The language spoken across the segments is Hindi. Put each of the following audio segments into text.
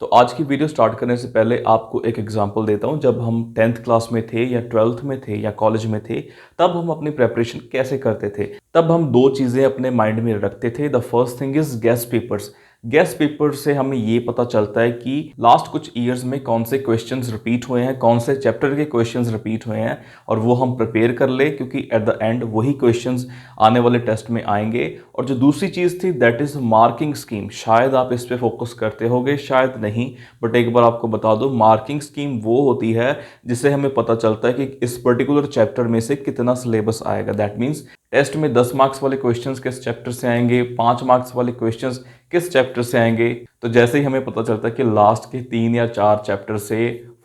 तो आज की वीडियो स्टार्ट करने से पहले आपको एक एग्जांपल देता हूं। जब हम 10th क्लास में थे या 12th में थे या कॉलेज में थे, तब हम अपनी प्रेपरेशन कैसे करते थे। तब हम दो चीज़ें अपने माइंड में रखते थे। The first thing is guest papers. Guest paper से हमें ये पता चलता है कि लास्ट कुछ ईयर्स में कौन से क्वेश्चंस रिपीट हुए हैं, कौन से चैप्टर के क्वेश्चंस रिपीट हुए हैं, और वो हम प्रिपेयर कर ले, क्योंकि एट द एंड वही क्वेश्चंस आने वाले टेस्ट में आएंगे। और जो दूसरी चीज़ थी दैट इज़ मार्किंग स्कीम। शायद आप इस पे फोकस करते होगे, शायद नहीं, बट एक बार आपको बता दो, मार्किंग स्कीम वो होती है जिससे हमें पता चलता है कि इस पर्टिकुलर चैप्टर में से कितना सिलेबस आएगा। दैट मीन्स टेस्ट में 10 मार्क्स वाले क्वेश्चंस किस चैप्टर से आएंगे, 5 मार्क्स वाले क्वेश्चंस किस चैप्टर से आएंगे। तो जैसे ही हमें पता चलता है कि लास्ट के 3 या 4 चैप्टर से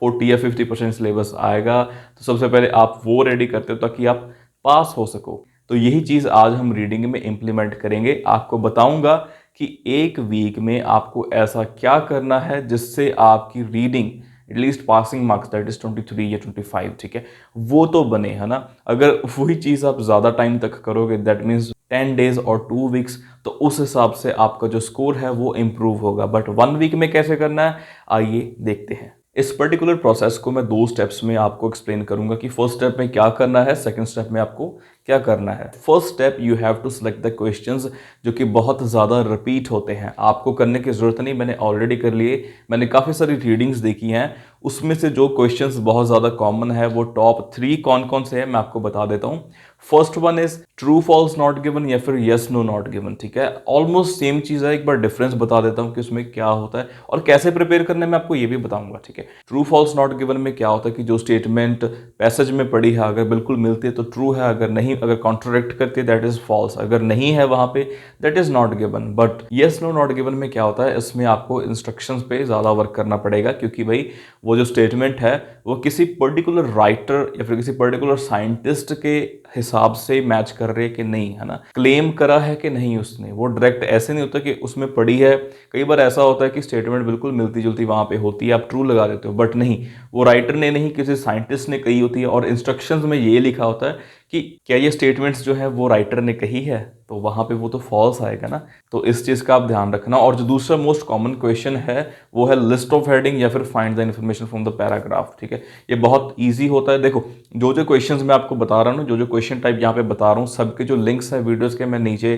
40 या 50% सिलेबस आएगा, तो सबसे पहले आप वो रेडी करते हो ताकि आप पास हो सको। तो यही चीज़ आज हम रीडिंग में इम्प्लीमेंट करेंगे। आपको बताऊंगा कि एक वीक में आपको ऐसा क्या करना है जिससे आपकी reading at least passing marks that is 23 या 25, ठीक है, वो तो बने, है ना। अगर वही चीज़ आप ज़्यादा टाइम तक करोगे, दैट मीन्स 10 डेज और 2 वीक्स, तो उस हिसाब से आपका जो स्कोर है वो इम्प्रूव होगा। बट 1 वीक में कैसे करना है, आइए देखते हैं। इस पर्टिकुलर प्रोसेस को मैं 2 स्टेप्स में आपको एक्सप्लेन करूंगा कि फर्स्ट स्टेप में क्या करना है, सेकंड स्टेप में आपको क्या करना है। First step, you have to select the questions जो कि बहुत ज़्यादा रिपीट होते हैं। आपको करने की ज़रूरत नहीं, मैंने ऑलरेडी कर लिए। मैंने काफ़ी सारी रीडिंग्स देखी हैं, उसमें से जो क्वेश्चंस बहुत ज़्यादा कॉमन है वो टॉप 3 कौन कौन से हैं मैं आपको बता देता हूँ। First one is true false not given या फिर यस नो नॉट गिवन, ठीक है। ऑलमोस्ट सेम चीज़ है, एक बार डिफरेंस बता देता हूँ कि उसमें क्या होता है और कैसे प्रिपेयर करने में आपको ये भी बताऊंगा, ठीक है। ट्रू फॉल्स नॉट गिवन में क्या होता है कि जो स्टेटमेंट पैसेज में पड़ी है, अगर बिल्कुल मिलती है तो ट्रू है, अगर नहीं, अगर कॉन्ट्रोडिक्ट करती है दैट इज फॉल्स, अगर नहीं है वहां पे that is not given. But yes no not given में क्या होता है, इसमें आपको इंस्ट्रक्शंस पे ज़्यादा वर्क करना पड़ेगा, क्योंकि भाई वो जो स्टेटमेंट है वो किसी पर्टिकुलर राइटर या फिर किसी पर्टिकुलर साइंटिस्ट के हिसाब से मैच कर रहे कि नहीं, है ना। क्लेम करा है कि नहीं उसने, वो डायरेक्ट ऐसे नहीं होता कि उसमें पड़ी है। कई बार ऐसा होता है कि स्टेटमेंट बिल्कुल मिलती जुलती वहां पे होती है, आप ट्रू लगा देते हो, बट नहीं, वो राइटर ने नहीं, किसी साइंटिस्ट ने कही होती है और इंस्ट्रक्शंस में ये लिखा होता है कि क्या ये स्टेटमेंट्स जो है वो राइटर ने कही है, तो वहां पे वो तो फॉल्स आएगा ना। तो इस चीज का आप ध्यान रखना। और जो दूसरा मोस्ट कॉमन क्वेश्चन है वो है लिस्ट ऑफ हेडिंग या फिर find the information from the paragraph, ठीक है। ये बहुत ईजी होता है। देखो, जो जो क्वेश्चंस मैं आपको बता रहा हूँ, जो जो क्वेश्चन टाइप यहाँ पे बता रहा हूँ, सबके जो लिंक्स है वीडियोस के मैं नीचे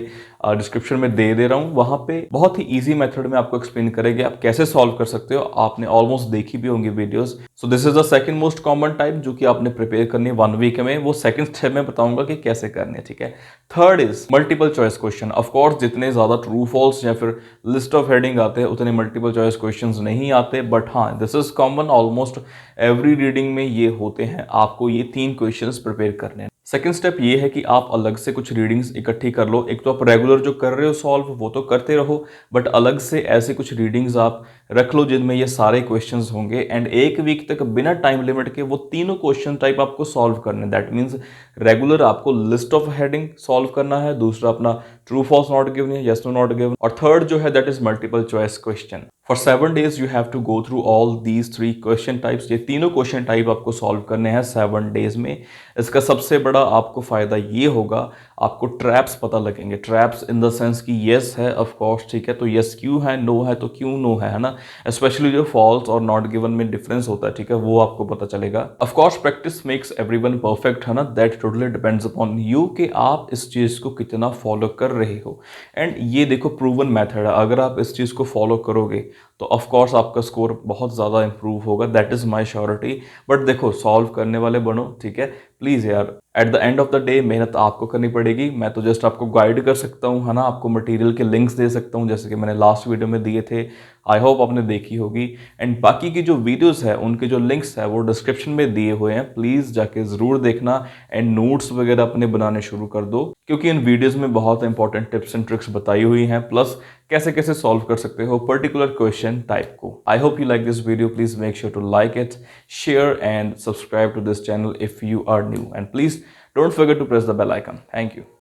डिस्क्रिप्शन में दे रहा हूँ। वहां पे बहुत ही ईजी मेथड में आपको एक्सप्लेन करेंगे आप कैसे सॉल्व कर सकते हो। आपने ऑलमोस्ट देखी भी होंगी videos. So this is the second most common type जो कि आपने प्रिपेयर करनी है 1 वीक में। वो सेकंड स्टेप में बताऊंगा कि कैसे करने, ठीक है। Third is multiple choice question. Of course जितने ज्यादा ट्रू फॉल्स या फिर लिस्ट ऑफ हेडिंग आते हैं उतने मल्टीपल चॉइस क्वेश्चंस नहीं आते, बट हाँ, this is common, almost every reading में ये होते हैं। आपको ये 3 क्वेश्चंस प्रिपेयर करने हैं। सेकेंड स्टेप ये है कि आप अलग से कुछ रीडिंग्स इकट्ठी कर लो। एक तो आप रेगुलर जो कर रहे हो सॉल्व वो तो करते रहो, बट अलग से ऐसे कुछ रीडिंग्स आप रख लो जिनमें ये सारे क्वेश्चंस होंगे। एंड एक वीक तक बिना टाइम लिमिट के वो तीनों क्वेश्चन टाइप आपको सॉल्व करने। दैट मीन्स रेगुलर आपको लिस्ट ऑफ हेडिंग सॉल्व करना है, दूसरा अपना ट्रू फॉल्स नॉट गिवन है, यस नो नॉट गिवन, और थर्ड जो है that is multiple choice question. For 7 days you have to go through all these 3 question types. ये तीनों क्वेश्चन टाइप आपको सॉल्व करने हैं 7 days में। इसका सबसे बड़ा आपको फायदा ये होगा, आपको ट्रैप्स पता लगेंगे। ट्रैप्स इन द सेंस कि यस है ऑफ कोर्स, ठीक है, तो यस क्यों है, नो है तो क्यों नो है ना। स्पेशली जो फॉल्स और नॉट गिवन में डिफरेंस होता है, ठीक है, वो आपको पता चलेगा। Of course practice makes everyone perfect, है ना। That totally depends upon you कि आप इस चीज को कितना फॉलो कर रहे हो। एंड ये देखो प्रूवन मेथड है, अगर आप इस चीज को फॉलो करोगे तो ऑफ कोर्स आपका स्कोर बहुत ज़्यादा इंप्रूव होगा, that is my surety. But देखो, सॉल्व करने वाले बनो, ठीक है, प्लीज़ यार। At the end of the day मेहनत आपको करनी पड़ेगी। मैं तो जस्ट आपको गाइड कर सकता हूँ, है ना, आपको मटेरियल के लिंक्स दे सकता हूँ जैसे कि मैंने लास्ट वीडियो में दिए थे। आई होप आपने देखी होगी। एंड बाकी की जो वीडियोस है उनके जो लिंक्स है वो डिस्क्रिप्शन में दिए हुए हैं, प्लीज़ जाके ज़रूर देखना। एंड नोट्स वगैरह अपने बनाने शुरू कर दो, क्योंकि इन वीडियोज़ में बहुत इंपॉर्टेंट टिप्स एंड ट्रिक्स बताई हुई हैं, प्लस कैसे कैसे सॉल्व कर सकते हो पर्टिकुलर क्वेश्चन टाइप को। I hope you like this video. Please make sure to like it, share and subscribe to this channel if you are new, and please don't forget to press the bell icon. Thank you.